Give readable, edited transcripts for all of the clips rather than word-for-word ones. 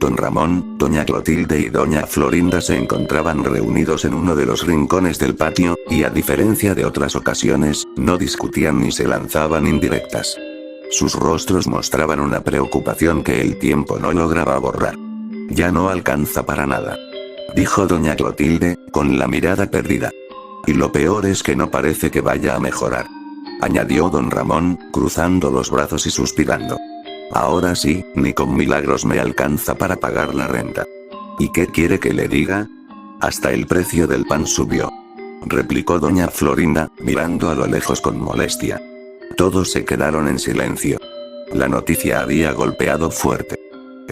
Don Ramón, doña Clotilde y doña Florinda se encontraban reunidos en uno de los rincones del patio, y a diferencia de otras ocasiones, no discutían ni se lanzaban indirectas. Sus rostros mostraban una preocupación que el tiempo no lograba borrar. Ya no alcanza para nada, dijo doña Clotilde, con la mirada perdida. Y lo peor es que no parece que vaya a mejorar, añadió don Ramón, cruzando los brazos y suspirando. Ahora sí, ni con milagros me alcanza para pagar la renta. ¿Y qué quiere que le diga? Hasta el precio del pan subió, replicó doña Florinda, mirando a lo lejos con molestia. Todos se quedaron en silencio. La noticia había golpeado fuerte.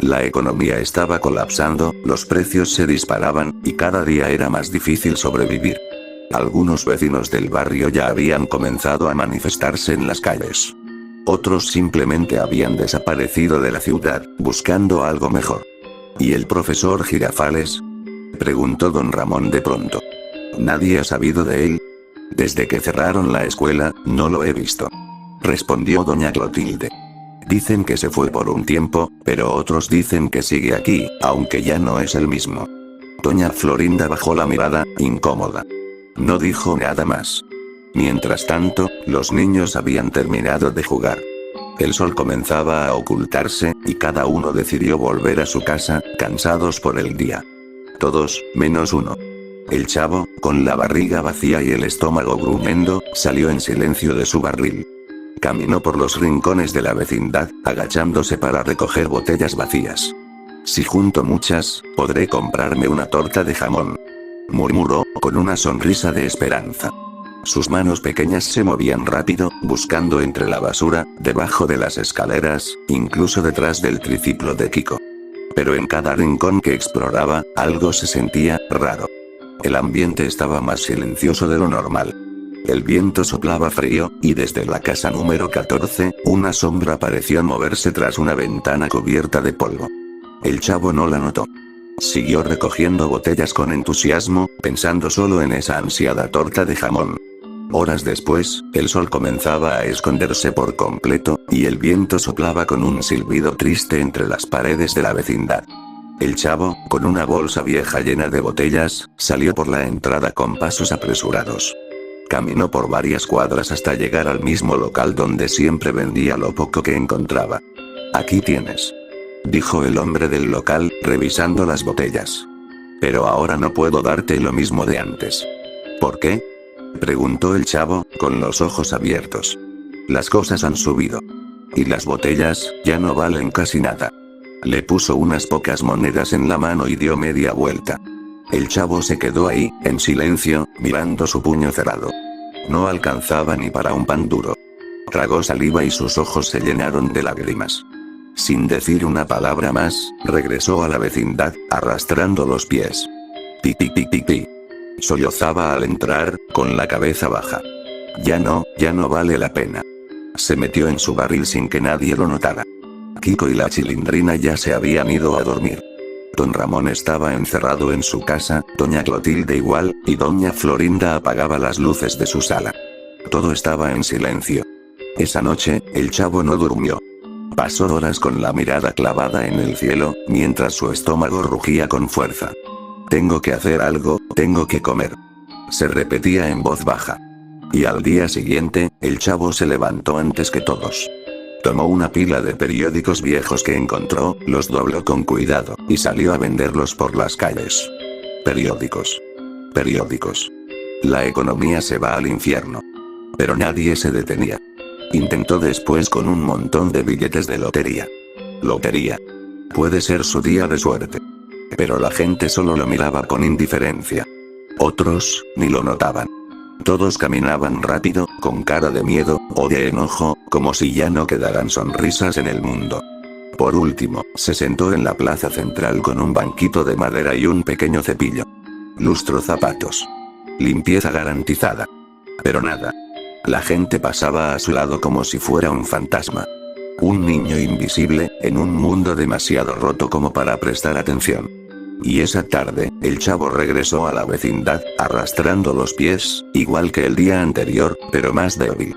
La economía estaba colapsando, los precios se disparaban, y cada día era más difícil sobrevivir. Algunos vecinos del barrio ya habían comenzado a manifestarse en las calles. Otros simplemente habían desaparecido de la ciudad, buscando algo mejor. ¿Y el profesor Girafales?, preguntó don Ramón de pronto. ¿Nadie ha sabido de él? Desde que cerraron la escuela, no lo he visto, respondió doña Clotilde. Dicen que se fue por un tiempo, pero otros dicen que sigue aquí, aunque ya no es el mismo. Doña Florinda bajó la mirada, incómoda. No dijo nada más. Mientras tanto, los niños habían terminado de jugar. El sol comenzaba a ocultarse, y cada uno decidió volver a su casa, cansados por el día. Todos, menos uno. El chavo, con la barriga vacía y el estómago gruñendo, salió en silencio de su barril. Caminó por los rincones de la vecindad, agachándose para recoger botellas vacías. Si junto muchas, podré comprarme una torta de jamón, murmuró, con una sonrisa de esperanza. Sus manos pequeñas se movían rápido, buscando entre la basura, debajo de las escaleras, incluso detrás del triciclo de Kiko. Pero en cada rincón que exploraba, algo se sentía raro. El ambiente estaba más silencioso de lo normal. El viento soplaba frío, y desde la casa número 14, una sombra pareció moverse tras una ventana cubierta de polvo. El chavo no la notó. Siguió recogiendo botellas con entusiasmo, pensando solo en esa ansiada torta de jamón. Horas después, el sol comenzaba a esconderse por completo, y el viento soplaba con un silbido triste entre las paredes de la vecindad. El chavo, con una bolsa vieja llena de botellas, salió por la entrada con pasos apresurados. Caminó por varias cuadras hasta llegar al mismo local donde siempre vendía lo poco que encontraba. Aquí tienes, dijo el hombre del local, revisando las botellas. Pero ahora no puedo darte lo mismo de antes. ¿Por qué?, preguntó el chavo, con los ojos abiertos. Las cosas han subido. Y las botellas, ya no valen casi nada. Le puso unas pocas monedas en la mano y dio media vuelta. El chavo se quedó ahí, en silencio, mirando su puño cerrado. No alcanzaba ni para un pan duro. Tragó saliva y sus ojos se llenaron de lágrimas. Sin decir una palabra más, regresó a la vecindad, arrastrando los pies. Pi pi pi pi pi. Sollozaba al entrar, con la cabeza baja. Ya no vale la pena. Se metió en su barril sin que nadie lo notara. Kiko y la Chilindrina ya se habían ido a dormir. Don Ramón estaba encerrado en su casa, doña Clotilde igual, y doña Florinda apagaba las luces de su sala. Todo estaba en silencio. Esa noche, el chavo no durmió. Pasó horas con la mirada clavada en el cielo, mientras su estómago rugía con fuerza. Tengo que hacer algo, tengo que comer, se repetía en voz baja. Y al día siguiente, el chavo se levantó antes que todos. Tomó una pila de periódicos viejos que encontró, los dobló con cuidado, y salió a venderlos por las calles. Periódicos. Periódicos. La economía se va al infierno. Pero nadie se detenía. Intentó después con un montón de billetes de lotería. Lotería. Puede ser su día de suerte. Pero la gente solo lo miraba con indiferencia. Otros, ni lo notaban. Todos caminaban rápido, con cara de miedo, o de enojo, como si ya no quedaran sonrisas en el mundo. Por último, se sentó en la plaza central con un banquito de madera y un pequeño cepillo. Lustró zapatos. Limpieza garantizada. Pero nada. La gente pasaba a su lado como si fuera un fantasma. Un niño invisible, en un mundo demasiado roto como para prestar atención. Y esa tarde, el chavo regresó a la vecindad, arrastrando los pies, igual que el día anterior, pero más débil.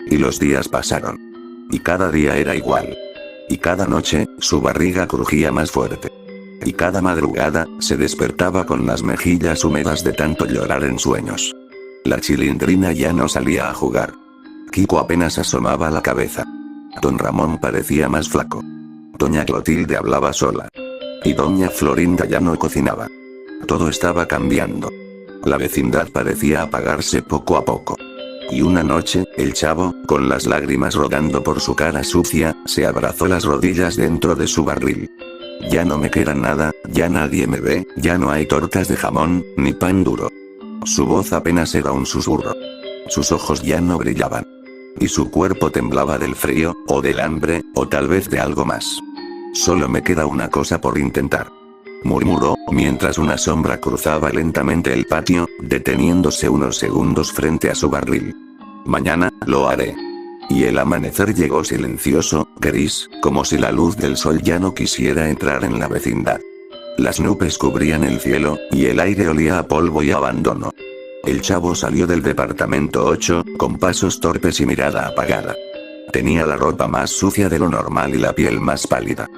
Y los días pasaron. Y cada día era igual. Y cada noche, su barriga crujía más fuerte. Y cada madrugada, se despertaba con las mejillas húmedas de tanto llorar en sueños. La Chilindrina ya no salía a jugar. Kiko apenas asomaba la cabeza. Don Ramón parecía más flaco. Doña Clotilde hablaba sola. Y doña Florinda ya no cocinaba. Todo estaba cambiando. La vecindad parecía apagarse poco a poco. Y una noche, el Chavo, con las lágrimas rodando por su cara sucia, se abrazó las rodillas dentro de su barril. Ya no me queda nada, ya nadie me ve, ya no hay tortas de jamón, ni pan duro. Su voz apenas era un susurro. Sus ojos ya no brillaban. Y su cuerpo temblaba del frío, o del hambre, o tal vez de algo más. Solo me queda una cosa por intentar, murmuró, mientras una sombra cruzaba lentamente el patio, deteniéndose unos segundos frente a su barril. Mañana, lo haré. Y el amanecer llegó silencioso, gris, como si la luz del sol ya no quisiera entrar en la vecindad. Las nubes cubrían el cielo, y el aire olía a polvo y abandono. El Chavo salió del departamento 8, con pasos torpes y mirada apagada. Tenía la ropa más sucia de lo normal y la piel más pálida.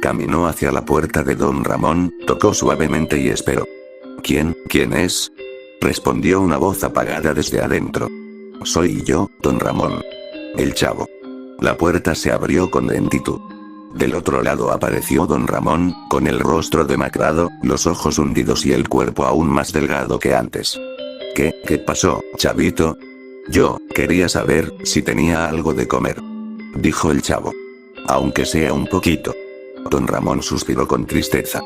Caminó hacia la puerta de don Ramón, tocó suavemente y esperó. ¿Quién es? Respondió una voz apagada desde adentro. Soy yo, don Ramón. El Chavo. La puerta se abrió con lentitud. Del otro lado apareció don Ramón, con el rostro demacrado, los ojos hundidos y el cuerpo aún más delgado que antes. ¿Qué pasó, Chavito? Yo quería saber si tenía algo de comer, dijo el Chavo. Aunque sea un poquito. Don Ramón suspiró con tristeza.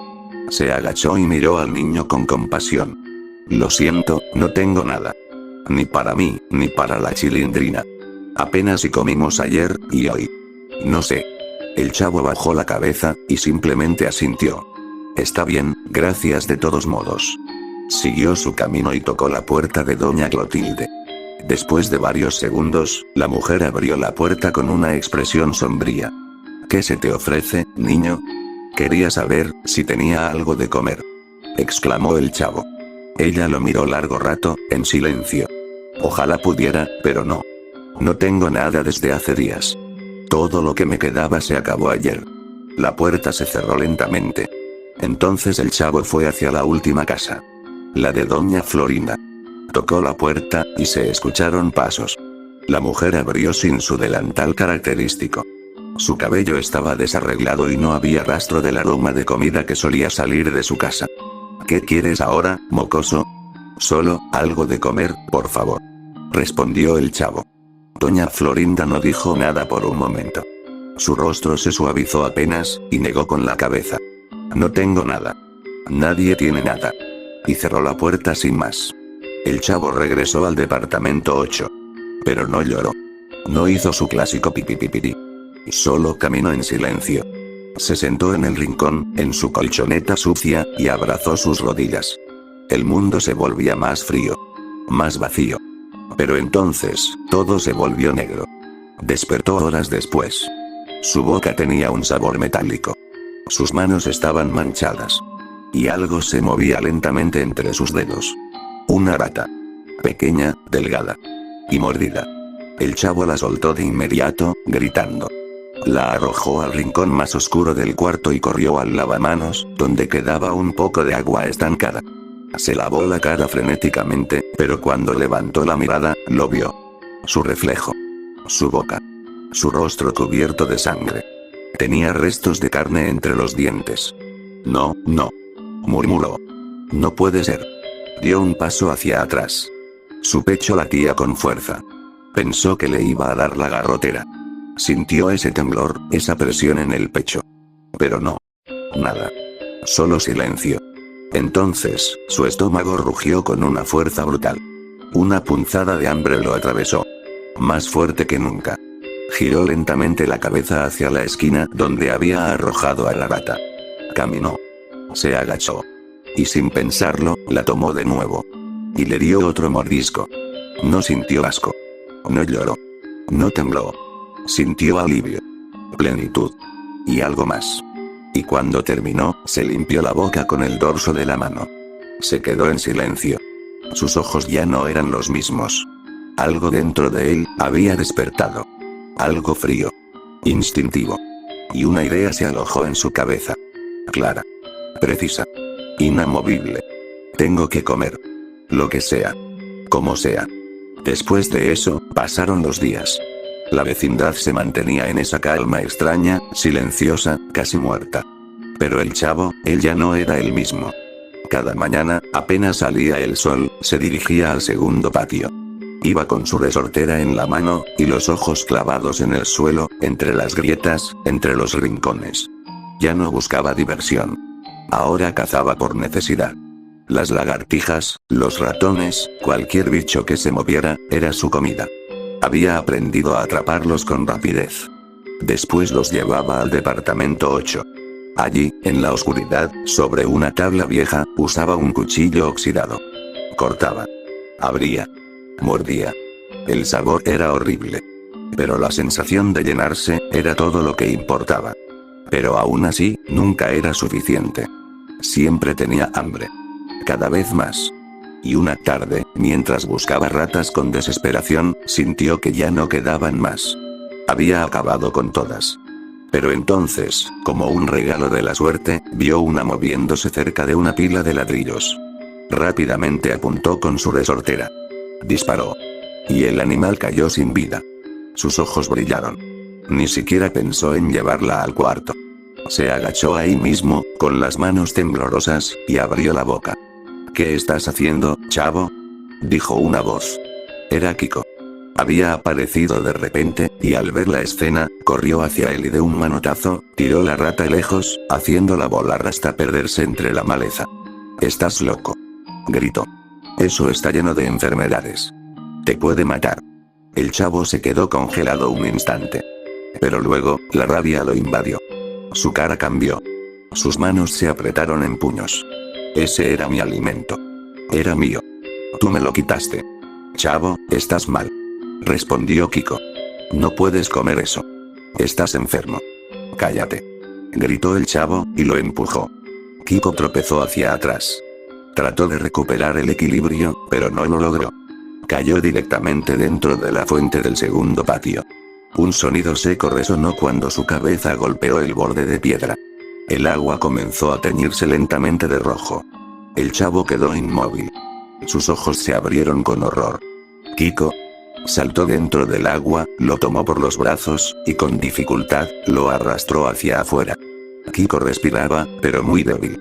Se agachó y miró al niño con compasión. Lo siento, no tengo nada. Ni para mí, ni para la Chilindrina. Apenas si comimos ayer, y hoy. No sé. El Chavo bajó la cabeza, y simplemente asintió. Está bien, gracias de todos modos. Siguió su camino y tocó la puerta de doña Clotilde. Después de varios segundos, la mujer abrió la puerta con una expresión sombría. ¿Qué se te ofrece, niño? Quería saber si tenía algo de comer, exclamó el Chavo. Ella lo miró largo rato, en silencio. Ojalá pudiera, pero no. No tengo nada desde hace días. Todo lo que me quedaba se acabó ayer. La puerta se cerró lentamente. Entonces el Chavo fue hacia la última casa. La de doña Florinda. Tocó la puerta, y se escucharon pasos. La mujer abrió sin su delantal característico. Su cabello estaba desarreglado y no había rastro del aroma de comida que solía salir de su casa. ¿Qué quieres ahora, mocoso? Solo, algo de comer, por favor, respondió el Chavo. Doña Florinda no dijo nada por un momento. Su rostro se suavizó apenas, y negó con la cabeza. No tengo nada. Nadie tiene nada. Y cerró la puerta sin más. El Chavo regresó al departamento 8. Pero no lloró. No hizo su clásico pipipipiri. Solo caminó en silencio. Se sentó en el rincón, en su colchoneta sucia, y abrazó sus rodillas. El mundo se volvía más frío. Más vacío. Pero entonces, todo se volvió negro. Despertó horas después. Su boca tenía un sabor metálico. Sus manos estaban manchadas. Y algo se movía lentamente entre sus dedos. Una rata. Pequeña, delgada. Y mordida. El Chavo la soltó de inmediato, gritando. La arrojó al rincón más oscuro del cuarto y corrió al lavamanos, donde quedaba un poco de agua estancada. Se lavó la cara frenéticamente, pero cuando levantó la mirada, lo vio. Su reflejo. Su boca. Su rostro cubierto de sangre. Tenía restos de carne entre los dientes. No, murmuró. No puede ser. Dio un paso hacia atrás. Su pecho latía con fuerza. Pensó que le iba a dar la garrotera. Sintió ese temblor, esa presión en el pecho. Pero no. Nada. Solo silencio. Entonces, su estómago rugió con una fuerza brutal. Una punzada de hambre lo atravesó. Más fuerte que nunca. Giró lentamente la cabeza hacia la esquina donde había arrojado a la rata. Caminó. Se agachó. Y sin pensarlo, la tomó de nuevo. Y le dio otro mordisco. No sintió asco. No lloró. No tembló. Sintió alivio. Plenitud. Y algo más. Y cuando terminó, se limpió la boca con el dorso de la mano. Se quedó en silencio. Sus ojos ya no eran los mismos. Algo dentro de él había despertado. Algo frío. Instintivo. Y una idea se alojó en su cabeza. Clara. Precisa. Inamovible. Tengo que comer. Lo que sea. Como sea. Después de eso, pasaron los días. La vecindad se mantenía en esa calma extraña, silenciosa, casi muerta. Pero el chavo, él ya no era el mismo. Cada mañana, apenas salía el sol, se dirigía al segundo patio. Iba con su resortera en la mano, y los ojos clavados en el suelo, entre las grietas, entre los rincones. Ya no buscaba diversión. Ahora cazaba por necesidad. Las lagartijas, los ratones, cualquier bicho que se moviera, era su comida. Había aprendido a atraparlos con rapidez. Después los llevaba al departamento 8. Allí, en la oscuridad, sobre una tabla vieja, usaba un cuchillo oxidado. Cortaba. Abría. Mordía. El sabor era horrible. Pero la sensación de llenarse, era todo lo que importaba. Pero aún así, nunca era suficiente. Siempre tenía hambre. Cada vez más. Y una tarde, mientras buscaba ratas con desesperación, sintió que ya no quedaban más. Había acabado con todas. Pero entonces, como un regalo de la suerte, vio una moviéndose cerca de una pila de ladrillos. Rápidamente apuntó con su resortera. Disparó. Y el animal cayó sin vida. Sus ojos brillaron. Ni siquiera pensó en llevarla al cuarto. Se agachó ahí mismo, con las manos temblorosas, y abrió la boca. ¿Qué estás haciendo, chavo? Dijo una voz. Era Kiko. Había aparecido de repente, y al ver la escena, corrió hacia él y de un manotazo, tiró la rata lejos, haciéndola volar hasta perderse entre la maleza. «Estás loco», gritó. «Eso está lleno de enfermedades. Te puede matar». El chavo se quedó congelado un instante. Pero luego, la rabia lo invadió. Su cara cambió. Sus manos se apretaron en puños. «Ese era mi alimento. Era mío. Tú me lo quitaste. Chavo, estás mal», respondió Kiko. «No puedes comer eso. Estás enfermo. Cállate», gritó el chavo, y lo empujó. Kiko tropezó hacia atrás. Trató de recuperar el equilibrio, pero no lo logró. Cayó directamente dentro de la fuente del segundo patio. Un sonido seco resonó cuando su cabeza golpeó el borde de piedra. El agua comenzó a teñirse lentamente de rojo. El chavo quedó inmóvil. Sus ojos se abrieron con horror. Kiko saltó dentro del agua, lo tomó por los brazos, y con dificultad, lo arrastró hacia afuera. Kiko respiraba, pero muy débil.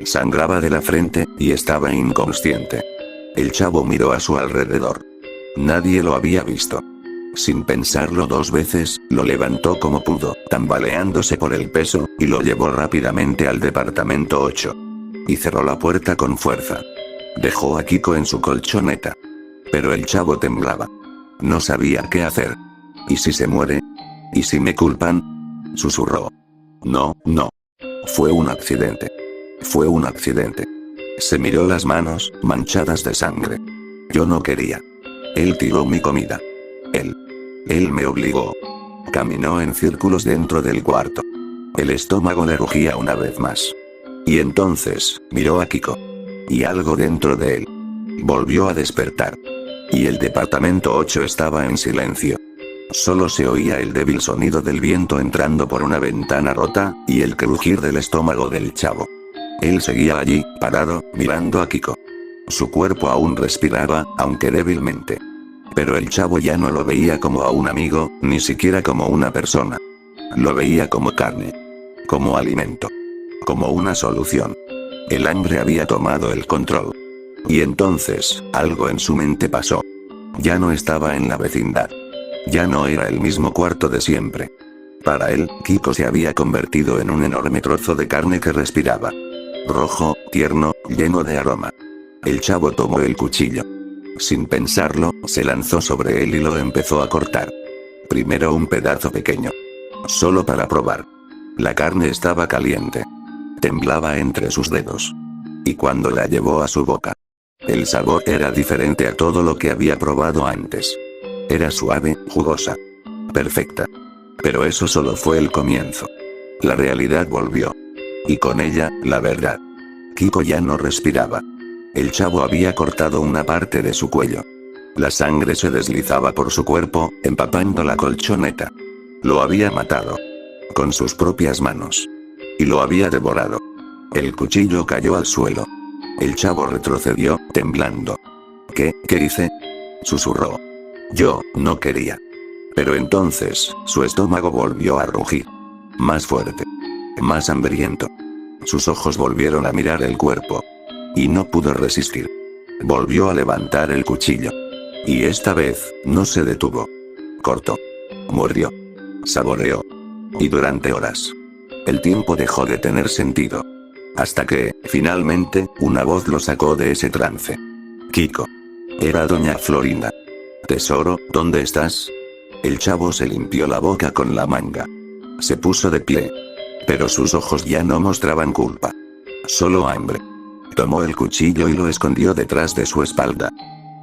Sangraba de la frente, y estaba inconsciente. El chavo miró a su alrededor. Nadie lo había visto. Sin pensarlo dos veces, lo levantó como pudo, tambaleándose por el peso, y lo llevó rápidamente al departamento 8. Y cerró la puerta con fuerza. Dejó a Kiko en su colchoneta. Pero el chavo temblaba. No sabía qué hacer. ¿Y si se muere? ¿Y si me culpan? Susurró. No, no. Fue un accidente. Fue un accidente. Se miró las manos, manchadas de sangre. Yo no quería. Él tiró mi comida. Él me obligó. Caminó en círculos dentro del cuarto. El estómago le rugía una vez más. Y entonces, miró a Kiko. Y algo dentro de él volvió a despertar. Y el departamento 8 estaba en silencio. Solo se oía el débil sonido del viento entrando por una ventana rota, y el crujir del estómago del chavo. Él seguía allí, parado, mirando a Kiko. Su cuerpo aún respiraba, aunque débilmente. Pero el chavo ya no lo veía como a un amigo, ni siquiera como una persona. Lo veía como carne. Como alimento. Como una solución. El hambre había tomado el control. Y entonces, algo en su mente pasó. Ya no estaba en la vecindad. Ya no era el mismo cuarto de siempre. Para él, Kiko se había convertido en un enorme trozo de carne que respiraba. Rojo, tierno, lleno de aroma. El chavo tomó el cuchillo. Sin pensarlo, se lanzó sobre él y lo empezó a cortar. Primero un pedazo pequeño. Solo para probar. La carne estaba caliente. Temblaba entre sus dedos. Y cuando la llevó a su boca, el sabor era diferente a todo lo que había probado antes. Era suave, jugosa. Perfecta. Pero eso solo fue el comienzo. La realidad volvió. Y con ella, la verdad. Kiko ya no respiraba. El chavo había cortado una parte de su cuello. La sangre se deslizaba por su cuerpo, empapando la colchoneta. Lo había matado. Con sus propias manos. Y lo había devorado. El cuchillo cayó al suelo. El chavo retrocedió, temblando. ¿Qué hice? Susurró. Yo no quería. Pero entonces, su estómago volvió a rugir. Más fuerte. Más hambriento. Sus ojos volvieron a mirar el cuerpo. Y no pudo resistir. Volvió a levantar el cuchillo. Y esta vez, no se detuvo. Cortó. Mordió. Saboreó. Y durante horas. El tiempo dejó de tener sentido. Hasta que, finalmente, una voz lo sacó de ese trance. Kiko. Era doña Florinda. Tesoro, ¿dónde estás? El chavo se limpió la boca con la manga. Se puso de pie. Pero sus ojos ya no mostraban culpa. Solo hambre. Tomó el cuchillo y lo escondió detrás de su espalda.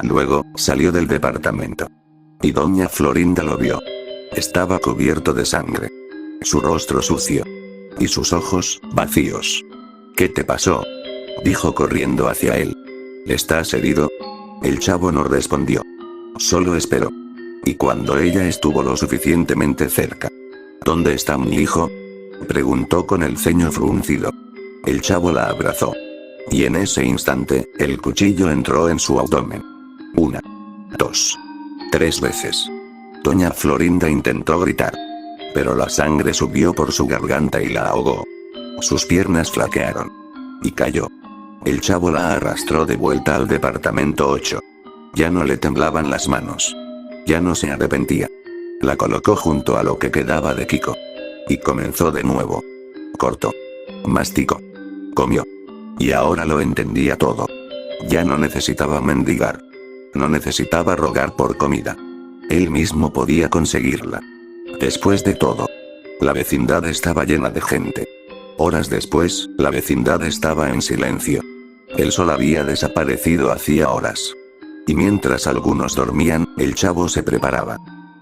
Luego, salió del departamento. Y doña Florinda lo vio. Estaba cubierto de sangre. Su rostro sucio. Y sus ojos, vacíos. ¿Qué te pasó? Dijo corriendo hacia él. ¿Estás herido? El chavo no respondió. Solo esperó. Y cuando ella estuvo lo suficientemente cerca. ¿Dónde está mi hijo? Preguntó con el ceño fruncido. El chavo la abrazó. Y en ese instante, el cuchillo entró en su abdomen. 1, 2, 3 veces. Doña Florinda intentó gritar. Pero la sangre subió por su garganta y la ahogó. Sus piernas flaquearon. Y cayó. El chavo la arrastró de vuelta al departamento 8. Ya no le temblaban las manos. Ya no se arrepentía. La colocó junto a lo que quedaba de Kiko. Y comenzó de nuevo. Cortó. Masticó. Comió. Y ahora lo entendía todo. Ya no necesitaba mendigar. No necesitaba rogar por comida. Él mismo podía conseguirla. Después de todo, la vecindad estaba llena de gente. Horas después, la vecindad estaba en silencio. El sol había desaparecido hacía horas. Y mientras algunos dormían, el chavo se preparaba.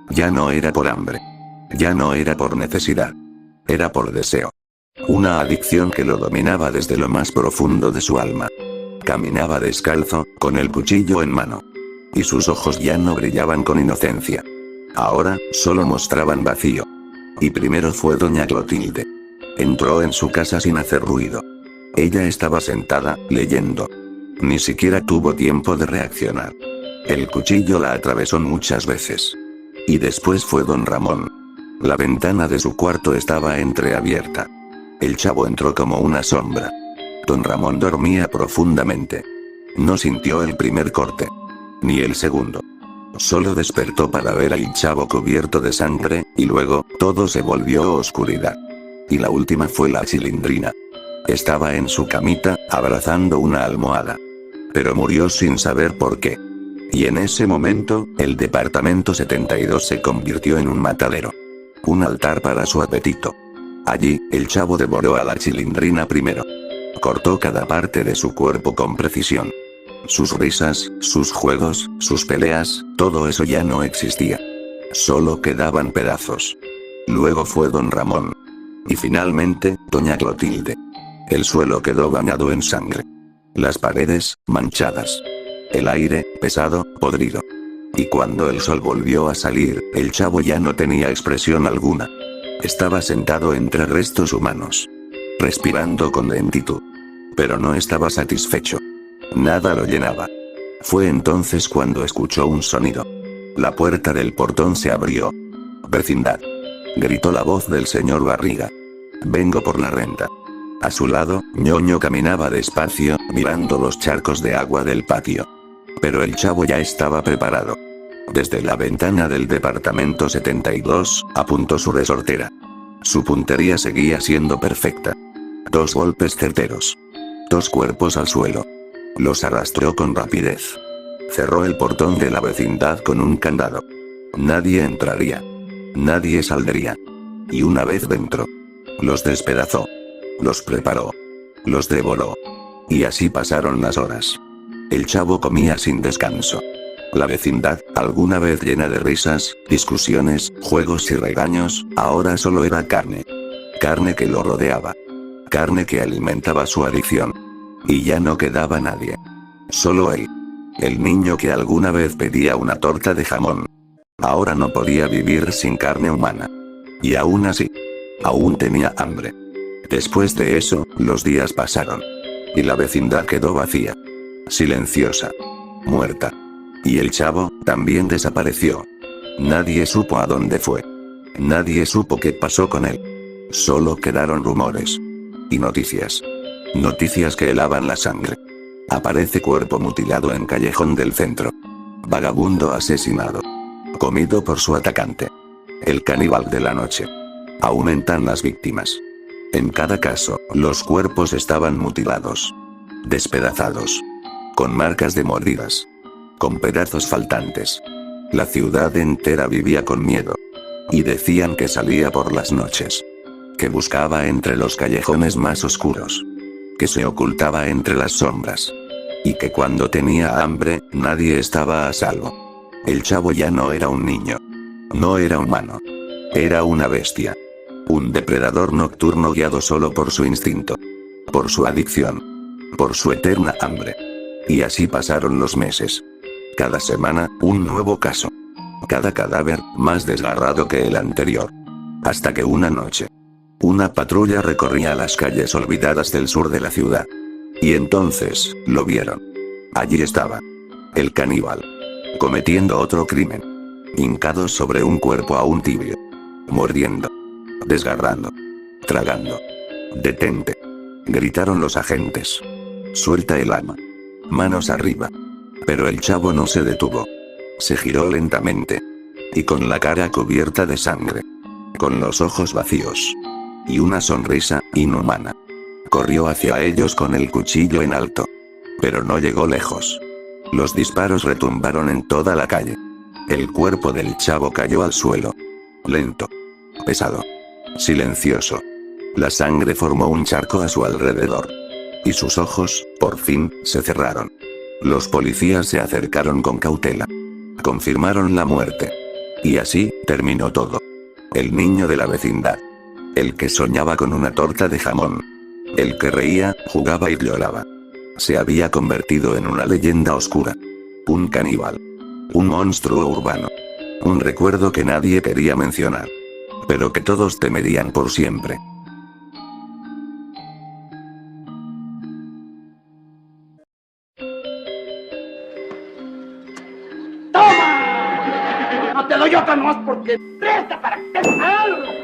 Ya no era por hambre. Ya no era por necesidad. Era por deseo. Una adicción que lo dominaba desde lo más profundo de su alma. Caminaba descalzo, con el cuchillo en mano. Y sus ojos ya no brillaban con inocencia. Ahora, solo mostraban vacío. Y primero fue doña Clotilde. Entró en su casa sin hacer ruido. Ella estaba sentada, leyendo. Ni siquiera tuvo tiempo de reaccionar. El cuchillo la atravesó muchas veces. Y después fue don Ramón. La ventana de su cuarto estaba entreabierta. El chavo entró como una sombra. Don Ramón dormía profundamente. No sintió el primer corte. Ni el segundo. Solo despertó para ver al chavo cubierto de sangre, y luego, todo se volvió oscuridad. Y la última fue la Chilindrina. Estaba en su camita, abrazando una almohada. Pero murió sin saber por qué. Y en ese momento, el departamento 72 se convirtió en un matadero. Un altar para su apetito. Allí, el chavo devoró a la Chilindrina primero. Cortó cada parte de su cuerpo con precisión. Sus risas, sus juegos, sus peleas, todo eso ya no existía. Solo quedaban pedazos. Luego fue don Ramón. Y finalmente, doña Clotilde. El suelo quedó bañado en sangre. Las paredes, manchadas. El aire, pesado, podrido. Y cuando el sol volvió a salir, el chavo ya no tenía expresión alguna. Estaba sentado entre restos humanos. Respirando con lentitud. Pero no estaba satisfecho. Nada lo llenaba. Fue entonces cuando escuchó un sonido. La puerta del portón se abrió. «Vecindad», gritó la voz del señor Barriga. «Vengo por la renta». A su lado, Ñoño caminaba despacio, mirando los charcos de agua del patio. Pero el chavo ya estaba preparado. Desde la ventana del departamento 72, apuntó su resortera. Su puntería seguía siendo perfecta. 2 golpes certeros. 2 cuerpos al suelo. Los arrastró con rapidez. Cerró el portón de la vecindad con un candado. Nadie entraría. Nadie saldría. Y una vez dentro, los despedazó. Los preparó. Los devoró. Y así pasaron las horas. El chavo comía sin descanso. La vecindad, alguna vez llena de risas, discusiones, juegos y regaños, ahora solo era carne. Carne que lo rodeaba. Carne que alimentaba su adicción. Y ya no quedaba nadie. Solo él. El niño que alguna vez pedía una torta de jamón. Ahora no podía vivir sin carne humana. Y aún así, aún tenía hambre. Después de eso, los días pasaron. Y la vecindad quedó vacía. Silenciosa. Muerta. Y el chavo, también desapareció. Nadie supo a dónde fue. Nadie supo qué pasó con él. Solo quedaron rumores. Y noticias. Noticias que helaban la sangre. Aparece cuerpo mutilado en callejón del centro. Vagabundo asesinado. Comido por su atacante. El caníbal de la noche. Aumentan las víctimas. En cada caso, los cuerpos estaban mutilados. Despedazados. Con marcas de mordidas. Con pedazos faltantes. La ciudad entera vivía con miedo. Y decían que salía por las noches. Que buscaba entre los callejones más oscuros. Que se ocultaba entre las sombras. Y que cuando tenía hambre, nadie estaba a salvo. El chavo ya no era un niño. No era humano. Era una bestia. Un depredador nocturno guiado solo por su instinto. Por su adicción. Por su eterna hambre. Y así pasaron los meses. Cada semana, un nuevo caso. Cada cadáver, más desgarrado que el anterior. Hasta que una noche. Una patrulla recorría las calles olvidadas del sur de la ciudad. Y entonces, lo vieron. Allí estaba. El caníbal. Cometiendo otro crimen. Hincado sobre un cuerpo aún tibio. Mordiendo. Desgarrando. Tragando. Detente. Gritaron los agentes. Suelta el arma. Manos arriba. Pero el chavo no se detuvo. Se giró lentamente. Y con la cara cubierta de sangre. Con los ojos vacíos. Y una sonrisa inhumana. Corrió hacia ellos con el cuchillo en alto. Pero no llegó lejos. Los disparos retumbaron en toda la calle. El cuerpo del chavo cayó al suelo. Lento. Pesado. Silencioso. La sangre formó un charco a su alrededor. Y sus ojos, por fin, se cerraron. Los policías se acercaron con cautela. Confirmaron la muerte. Y así, terminó todo. El niño de la vecindad. El que soñaba con una torta de jamón. El que reía, jugaba y lloraba. Se había convertido en una leyenda oscura. Un caníbal. Un monstruo urbano. Un recuerdo que nadie quería mencionar. Pero que todos temerían por siempre. ¡Toma! No te doy otra más porque presta para que te salga.